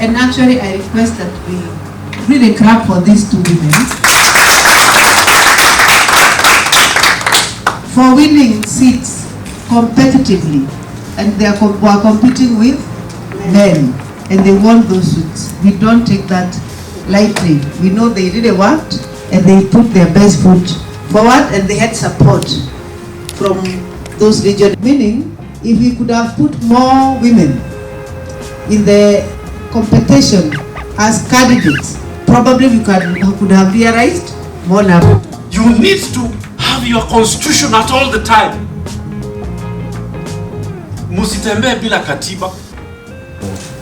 And actually, I request that we really clap for these two women for winning seats competitively, and they were competing with men, and they won those seats. We don't take that lightly. We know they really worked, and they put their best foot forward, and they had support from those regions. Meaning, if we could have put more women in the competition as candidates, probably we could have realized more now. You need to have your constitution at all the time. Musitembee bila katiba.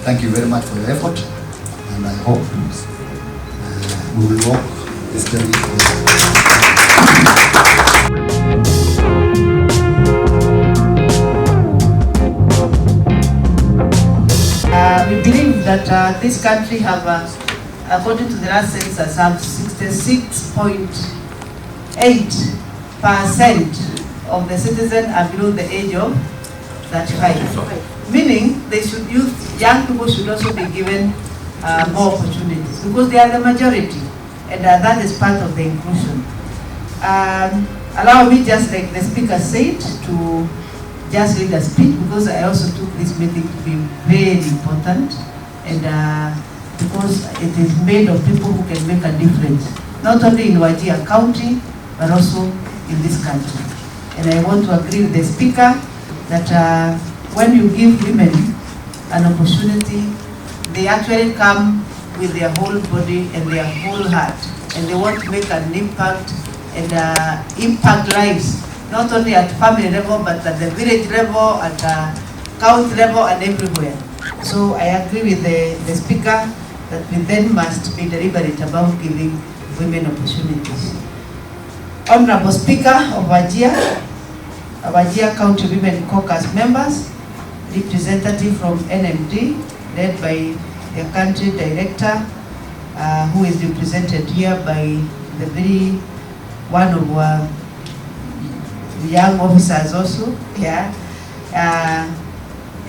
Thank you very much for your effort, and I hope we will walk this journey together. We believe that this country have, according to the last census, have 66.8% of the citizens are below the age of 35. Meaning, young people should also be given more opportunities because they are the majority, and that is part of the inclusion. Allow me, just like the speaker said, to just read a speech, because I also took this meeting to be very important, and because it is made of people who can make a difference, not only in Wajir County, but also in this country. And I want to agree with the speaker that when you give women an opportunity, they actually come with their whole body and their whole heart, and they want to make an impact and impact lives, not only at family level, but at the village level, at county level, and everywhere. So I agree with the speaker that we then must be deliberate about giving women opportunities. Honorable Speaker of Wajir County Women Caucus members, representative from NMD, led by the country director, who is represented here by the one of our young officers also here.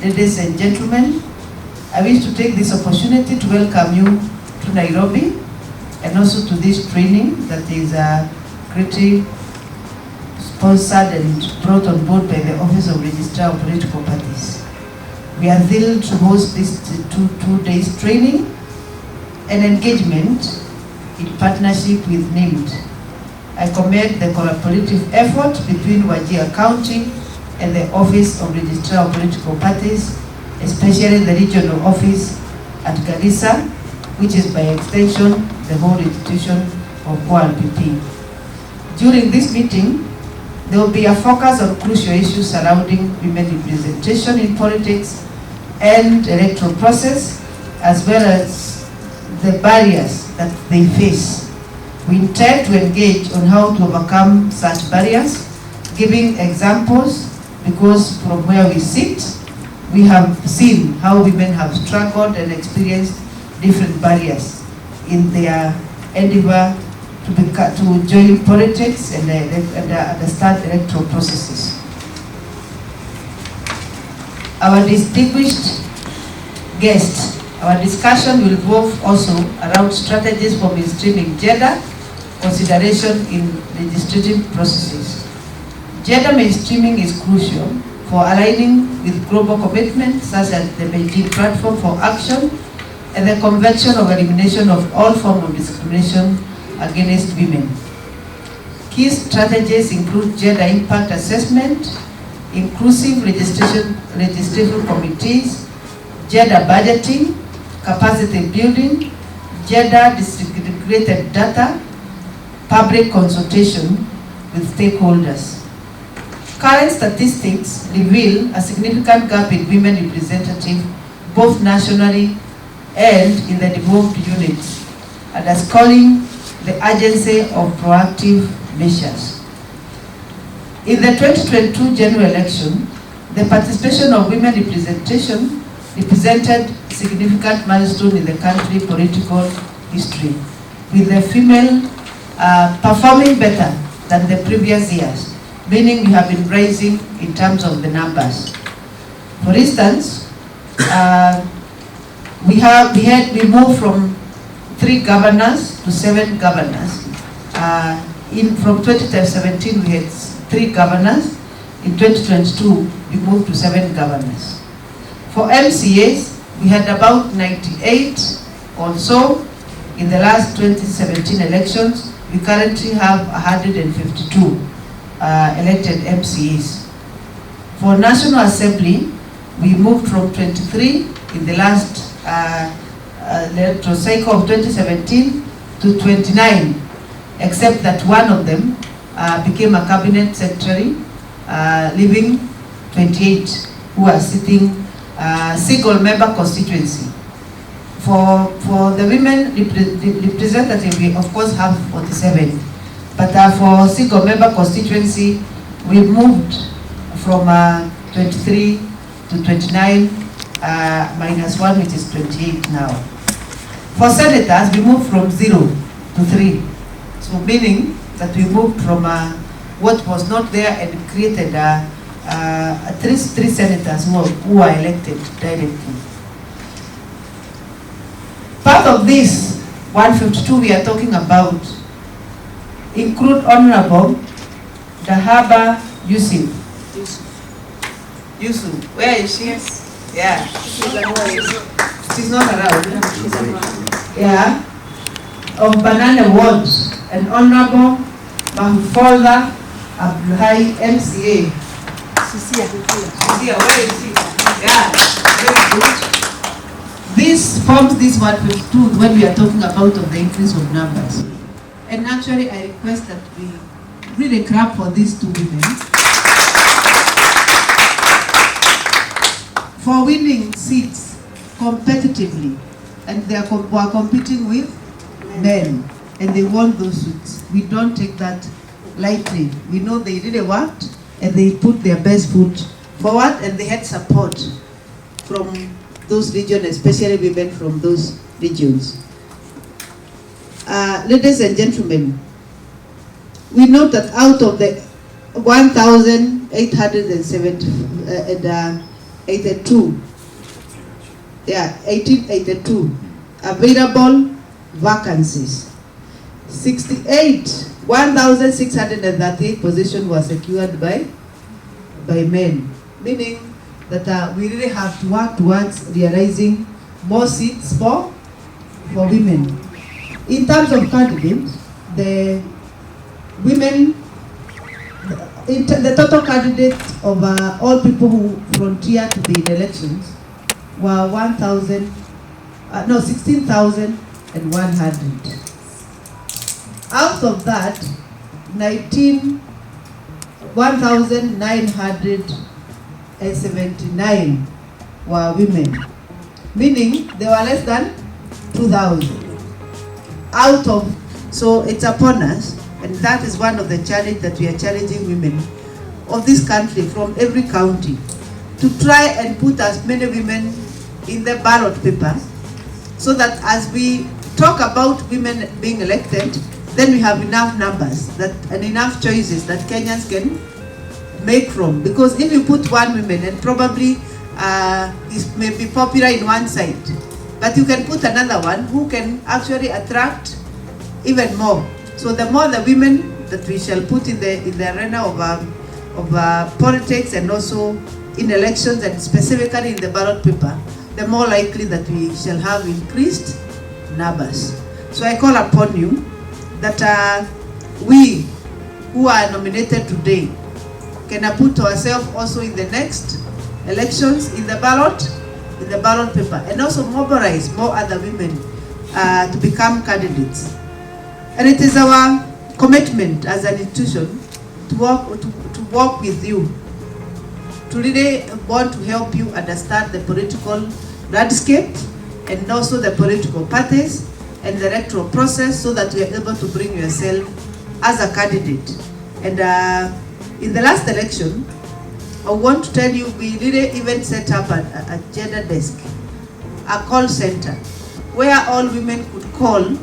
Ladies and gentlemen, I wish to take this opportunity to welcome you to Nairobi, and also to this training that is greatly sponsored and brought on board by the Office of Registrar of Political Parties. We are thrilled to host this two days training and engagement in partnership with NIMD. I commend the collaborative effort between Wajir County and the Office of Registrar of Political Parties, especially the regional office at Garissa, which is by extension the whole institution of ORPP. During this meeting, there will be a focus on crucial issues surrounding women representation in politics and electoral process, as well as the barriers that they face. We intend to engage on how to overcome such barriers, giving examples, because from where we sit, we have seen how women have struggled and experienced different barriers in their endeavor to join politics and understand electoral processes. Our distinguished guests, our discussion will revolve also around strategies for mainstreaming gender consideration in legislative processes. Gender mainstreaming is crucial for aligning with global commitments such as the Beijing Platform for Action and the Convention of Elimination of All Forms of Discrimination against Women. Key strategies include gender impact assessment, inclusive legislative committees, gender budgeting, capacity building, gender distributed data, public consultation with stakeholders. Current statistics reveal a significant gap in women representatives both nationally and in the devolved units, underscoring the urgency of proactive measures. In the 2022 general election, the participation of women representation represented significant milestone in the country's political history, with the female performing better than the previous years, meaning we have been rising in terms of the numbers. For instance, we moved from 3 governors to 7 governors. From 2017 we had 3 governors. In 2022 we moved to 7 governors. For MCAs, we had about 98 or so in the last 2017 elections. We currently have 152 elected MCAs. For National Assembly, we moved from 23 in the last electoral cycle of 2017 to 29, except that one of them became a cabinet secretary, leaving 28 who are sitting single member constituency. For the women representative, we of course have 47, but for single member constituency, we moved from 23 to 29 minus 1, which is 28 now. For senators, we moved from 0 to 3, so meaning that we moved from what was not there and created three senators who are elected directly. Part of this 152 we are talking about include Honorable Dahaba Yusuf. Yusuf, where is she? Yes. Yeah. She's not around. She's around. Yeah. Of Banana Ward, and Honorable Mahfoudha Abdullahi, MCA. Cecilia, where is she? Yeah. Very good. This forms this 152 when we are talking about of the increase of numbers. And actually, I request that we really clap for these 2 women for winning seats competitively, and they were competing with men, and they won those seats. We don't take that lightly. We know they really worked, and they put their best foot forward, and they had support from those regions, especially women from those regions. Ladies and gentlemen, we note that out of the 1882 available vacancies, 1,638 positions were secured by men, meaning that we really have to work towards realizing more seats for women. In terms of candidates, the women, the total candidates of all people who frontier to be in elections were 16,100. Out of that, 1,979 were women, meaning they were less than 2,000 out of. So it's upon us, and that is one of the challenges that we are challenging women of this country from every county to try and put as many women in the ballot paper, so that as we talk about women being elected, then we have enough numbers and enough choices that Kenyans can make from. Because if you put one woman, and probably it may be popular in one side, but you can put another one who can actually attract even more. So the more the women that we shall put in the arena of politics, and also in elections, and specifically in the ballot paper, the more likely that we shall have increased numbers. So I call upon you that we who are nominated today can put ourselves also in the next elections in the ballot paper, and also mobilize more other women to become candidates. And it is our commitment as an institution to work with you, to really want to help you understand the political landscape, and also the political parties and the electoral process, so that you are able to bring yourself as a candidate. And in the last election, I want to tell you, we really even set up a gender desk, a call center, where all women could call,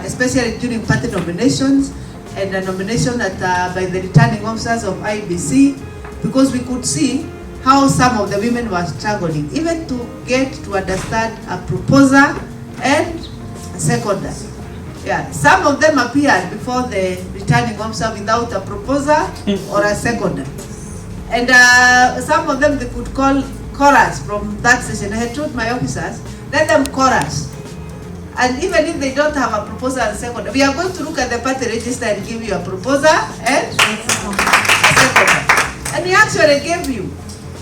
especially during party nominations and a nomination by the returning officers of IBC, because we could see how some of the women were struggling, even to get to understand a proposer and a seconder. Yeah, some of them appeared before the returning officer without a proposer or a seconder. And some of them they could call chorus from that session. I had told my officers, let them chorus. And even if they don't have a proposer and seconder, we are going to look at the party register and give you a proposer and a seconder. And we actually gave you.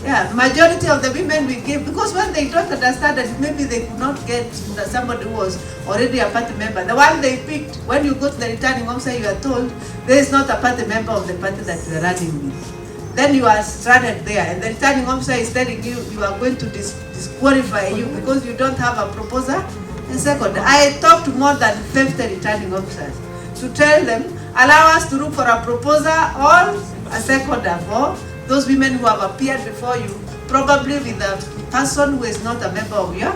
Yeah, majority of the women we gave, because when they don't understand that maybe they could not get somebody who was already a party member. The one they picked, when you go to the returning officer, you are told there is not a party member of the party that you are running with. Then you are stranded there, and the returning officer is telling you you are going to disqualify you because you don't have a proposer. And second, I talked to more than 50 returning officers to tell them, allow us to look for a proposer or a seconder for those women who have appeared before you, probably with a person who is not a member of your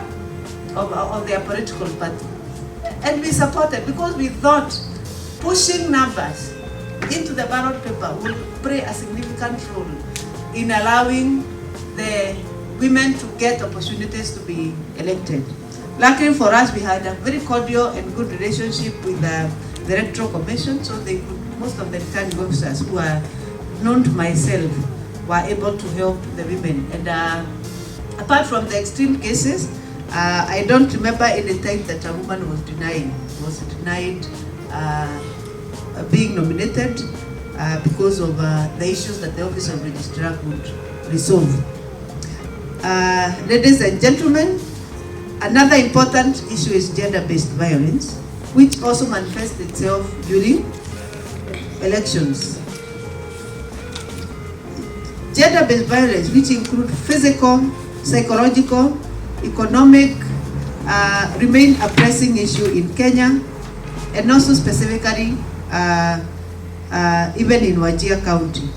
of their political party. And we supported because we thought pushing numbers into the ballot paper will play a significant role in allowing the women to get opportunities to be elected. Luckily for us, we had a very cordial and good relationship with the Electoral Commission, so they could, most of the returning officers who are known to myself were able to help the women. And apart from the extreme cases, I don't remember any time that a woman was denied being nominated because of the issues that the Office of Registrar could resolve. Ladies and gentlemen, another important issue is gender-based violence, which also manifests itself during elections. Gender-based violence, which include physical, psychological, economic, remain a pressing issue in Kenya, and also specifically even in Wajir County.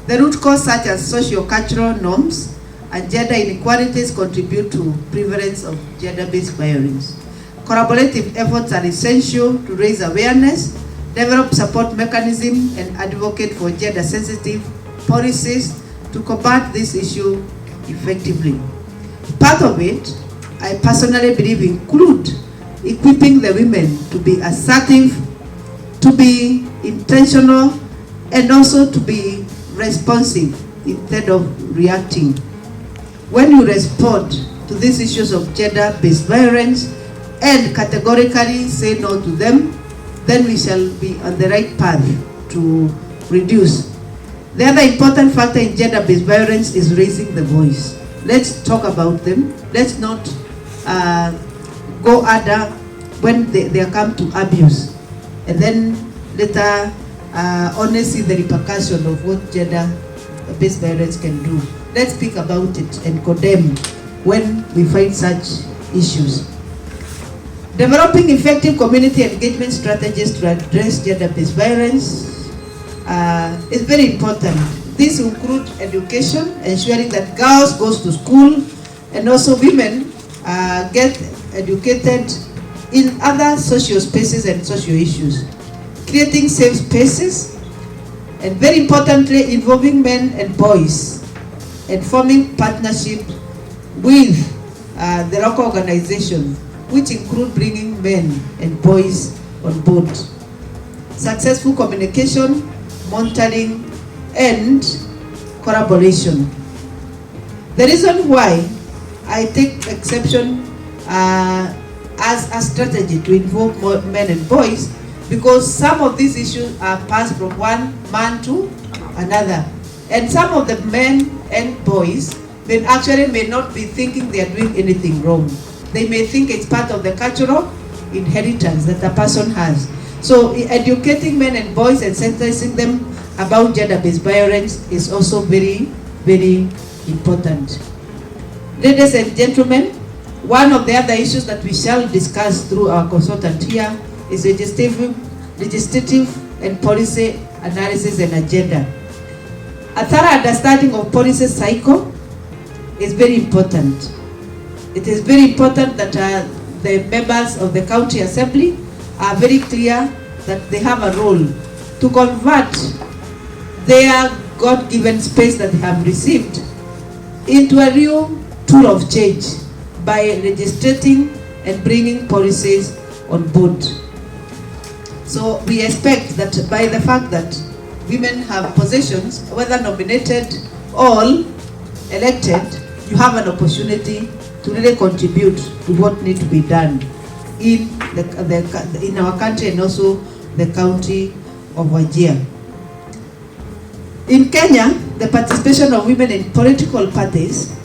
The root cause, such as socio-cultural norms and gender inequalities, contribute to prevalence of gender-based violence. Collaborative efforts are essential to raise awareness, develop support mechanisms, and advocate for gender-sensitive policies to combat this issue effectively. Part of it, I personally believe, include equipping the women to be assertive, to be intentional, and also to be responsive instead of reacting. When you respond to these issues of gender-based violence and categorically say no to them, then we shall be on the right path to reduce. The other important factor in gender-based violence is raising the voice. Let's talk about them. Let's not go under when they come to abuse, and then later only see the repercussion of what gender-based violence can do. Let's speak about it and condemn when we find such issues. Developing effective community engagement strategies to address gender-based violence is very important. This includes education, ensuring that girls go to school, and also women get educated in other social spaces and social issues. Creating safe spaces, and very importantly, involving men and boys, and forming partnership with the local organization, which include bringing men and boys on board. Successful communication, monitoring, and collaboration. The reason why I take exception as a strategy to involve more men and boys, because some of these issues are passed from one man to another. And some of the men and boys may not be thinking they are doing anything wrong. They may think it's part of the cultural inheritance that a person has. So educating men and boys and sensitizing them about gender-based violence is also very, very important. Ladies and gentlemen, one of the other issues that we shall discuss through our consultant here is legislative and policy analysis and agenda. A thorough understanding of policy cycle is very important. It is very important that the members of the county assembly are very clear that they have a role to convert their God-given space that they have received into a real tool of change by legislating and bringing policies on board. So we expect that by the fact that women have positions, whether nominated or elected, you have an opportunity to really contribute to what needs to be done in in our country and also the county of Wajir. In Kenya, the participation of women in political parties,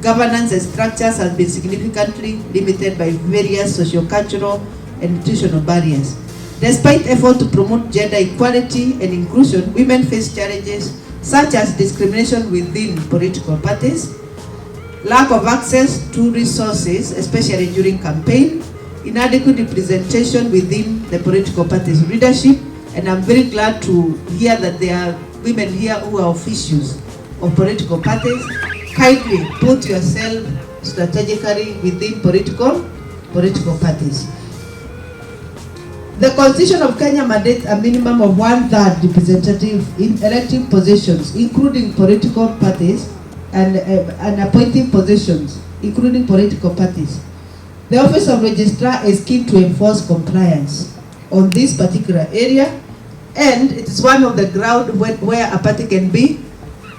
governance and structures has been significantly limited by various socio-cultural and institutional barriers. Despite efforts to promote gender equality and inclusion, women face challenges such as discrimination within political parties, lack of access to resources, especially during campaign, inadequate representation within the political party's leadership, and I'm very glad to hear that there are women here who are officials of political parties. Kindly put yourself strategically within political parties. The Constitution of Kenya mandates a minimum of 1/3 representative in electing positions, including political parties, and appointing positions, including political parties. The Office of Registrar is keen to enforce compliance on this particular area, and it is one of the grounds where a party can be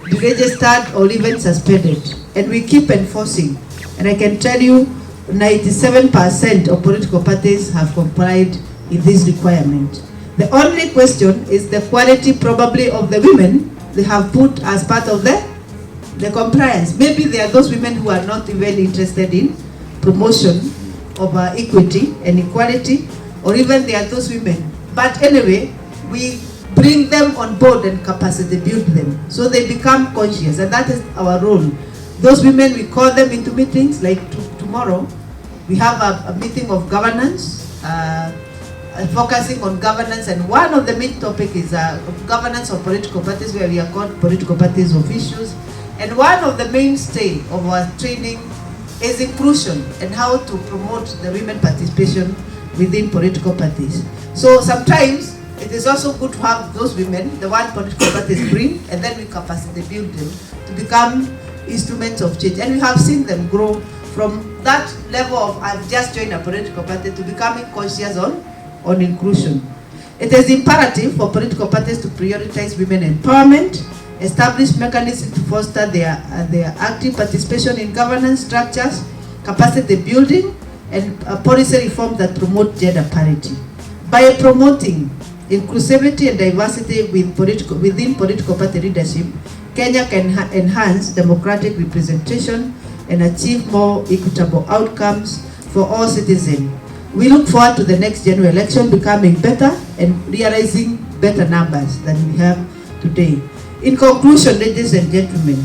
deregistered or even suspended, and we keep enforcing. And I can tell you 97% of political parties have complied in this requirement. The only question is the quality probably of the women they have put as part of the compliance. Maybe there are those women who are not even interested in promotion of equity and equality, or even there are those women. But anyway, we bring them on board and capacity build them so they become conscious, and that is our role. Those women, we call them into meetings. Like tomorrow we have a meeting of governance, focusing on governance, and one of the main topic is governance of political parties, where we are called political parties officials. And one of the mainstay of our training is inclusion and how to promote the women participation within political parties. So sometimes it is also good to have those women, the one political parties bring, and then we capacity build them to become instruments of change. And we have seen them grow from that level of I've just joined a political party to becoming conscious on inclusion. It is imperative for political parties to prioritize women empowerment, establish mechanisms to foster their active participation in governance structures, capacity building, and policy reform that promote gender parity. By promoting inclusivity and diversity within political party leadership, Kenya can enhance democratic representation and achieve more equitable outcomes for all citizens. We look forward to the next general election becoming better and realizing better numbers than we have today. In conclusion, ladies and gentlemen,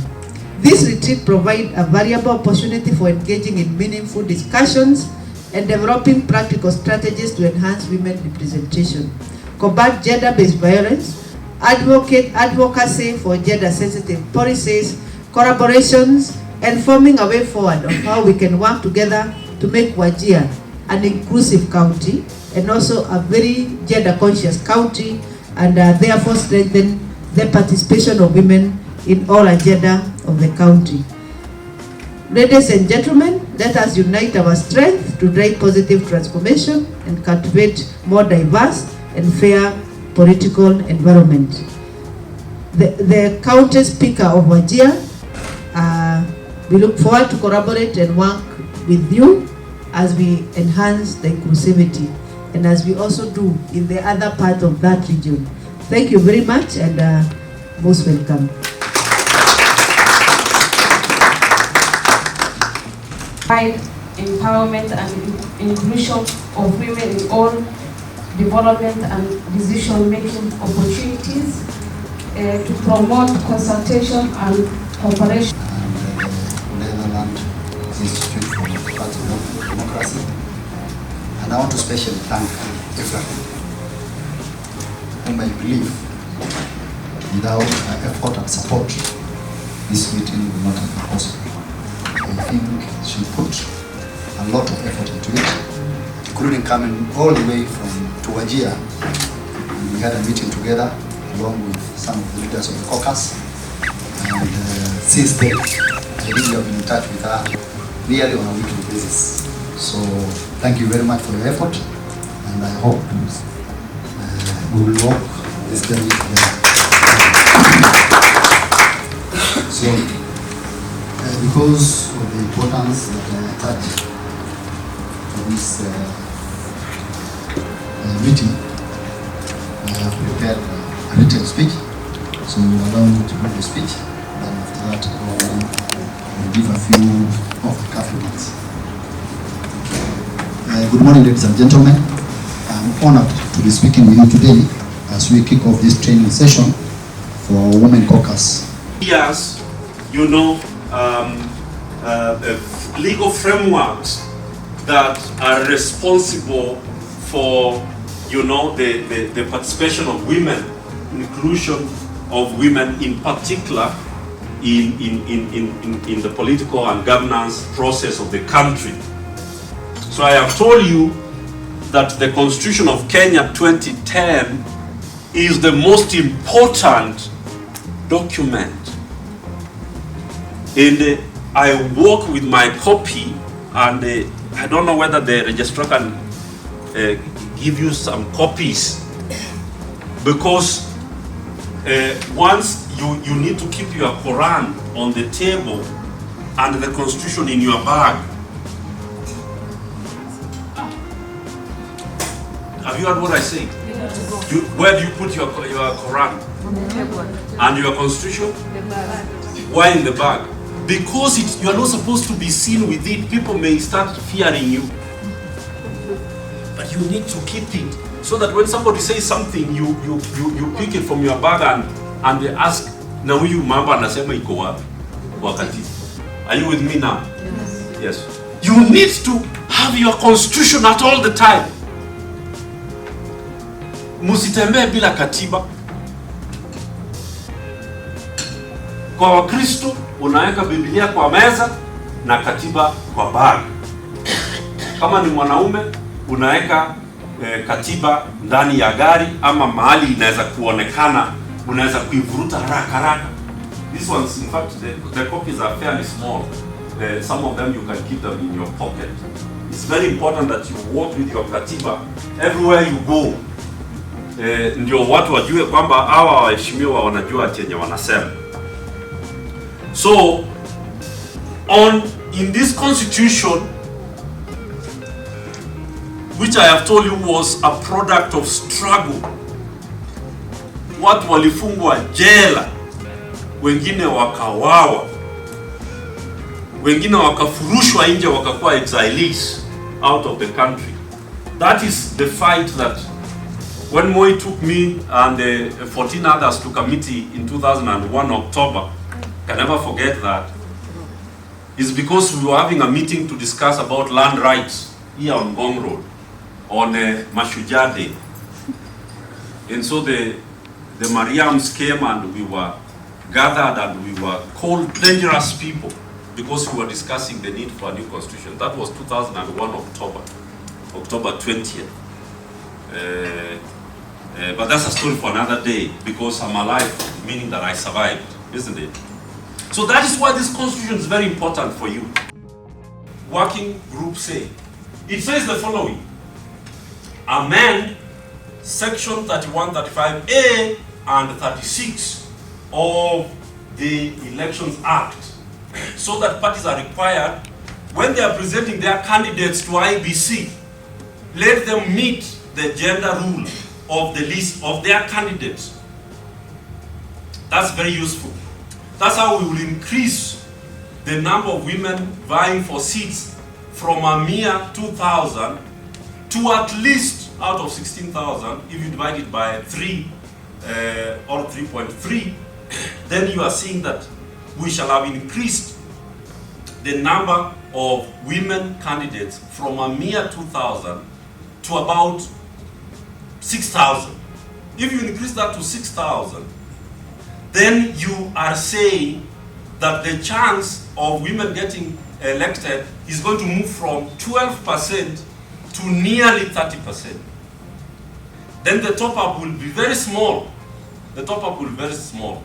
this retreat provides a valuable opportunity for engaging in meaningful discussions and developing practical strategies to enhance women representation, combat gender-based violence, advocacy for gender-sensitive policies, collaborations, and forming a way forward of how we can work together to make Wajir an inclusive county and also a very gender-conscious county, and therefore strengthen the participation of women in all agenda of the county. Ladies and gentlemen, let us unite our strength to drive positive transformation and cultivate more diverse and fair political environment. The county speaker of Wajir, we look forward to collaborate and work with you as we enhance the inclusivity and as we also do in the other part of that region. Thank you very much, and most welcome. Empowerment and inclusion of women in all development and decision-making opportunities, to promote consultation and cooperation. Netherlands Institute for Democracy. And I want to especially thank everyone whom I believe without effort and support, this meeting will not have been possible. I think she put a lot of effort into it, including coming all the way to Wajir. We had a meeting together along with some of the leaders of the Caucus, and since then I really have been in touch with her nearly on a weekly basis. So thank you very much for your effort, and I hope we will walk this journey together. So because of the importance that I attach to this meeting, I have prepared a written speech. So you allow me to read the speech, then after that I will give a few of the compliments. Good morning, ladies and gentlemen. I'm honored to be speaking with you today as we kick off this training session for Women Caucus. Yes, you know, legal frameworks that are responsible for, you know, the participation of women, inclusion of women in particular in the political and governance process of the country. So I have told you that the Constitution of Kenya 2010 is the most important document. And I work with my copy, and I don't know whether the registrar can give you some copies, because once you need to keep your Quran on the table and the Constitution in your bag. Have you heard what I say? Where do you put your Quran? And your Constitution? Why in the bag? Because you are not supposed to be seen with it. People may start fearing you. But you need to keep it, so that when somebody says something, you pick it from your bag and they ask, na huyu mambo anasema iko wapi wakati. Are you with me now? Yes. You need to have your Constitution at all the time. Musitembee bila katiba. Kwa Wakristo unaweka Biblia kwa meza na katiba kwa bag. Kama ni mwanaume unaweka katiba ndani ya gari ama mahali inaweza kuonekana, unaweza kuivuruta haraka. These ones, in fact, the copies are fairly small. Some of them you can keep them in your pocket. It's very important that you walk with your katiba everywhere you go. Ndio watu wajue kwamba hawa waheshimiwa wanajua chenye wanasema. So in this constitution, which I have told you was a product of struggle, watu walifungwa jela, wengine wakawawa, wengine wakafurushwa nje, wakakuwa exilees out of the country. That is the fight that when Moi took me and 14 others to committee in 2001 October, can never forget that. It's because we were having a meeting to discuss about land rights here on Gong Road on Mashujaa Day. And so the Mariams came and we were gathered and we were called dangerous people because we were discussing the need for a new constitution. That was 2001 October 20th. But that's a story for another day, because I'm alive, meaning that I survived, isn't it? So that is why this constitution is very important for you. Working group say, it says the following: amend section 31, 35A and 36 of the Elections Act, so that parties are required, when they are presenting their candidates to IBC, let them meet the gender rule of the list of their candidates. That's very useful. That's how we will increase the number of women vying for seats from a mere 2,000 to at least, out of 16,000, if you divide it by 3 or 3.3, then you are seeing that we shall have increased the number of women candidates from a mere 2,000 to about 6,000. If you increase that to 6,000, then you are saying that the chance of women getting elected is going to move from 12% to nearly 30%. Then the top-up will be very small. The top-up will be very small.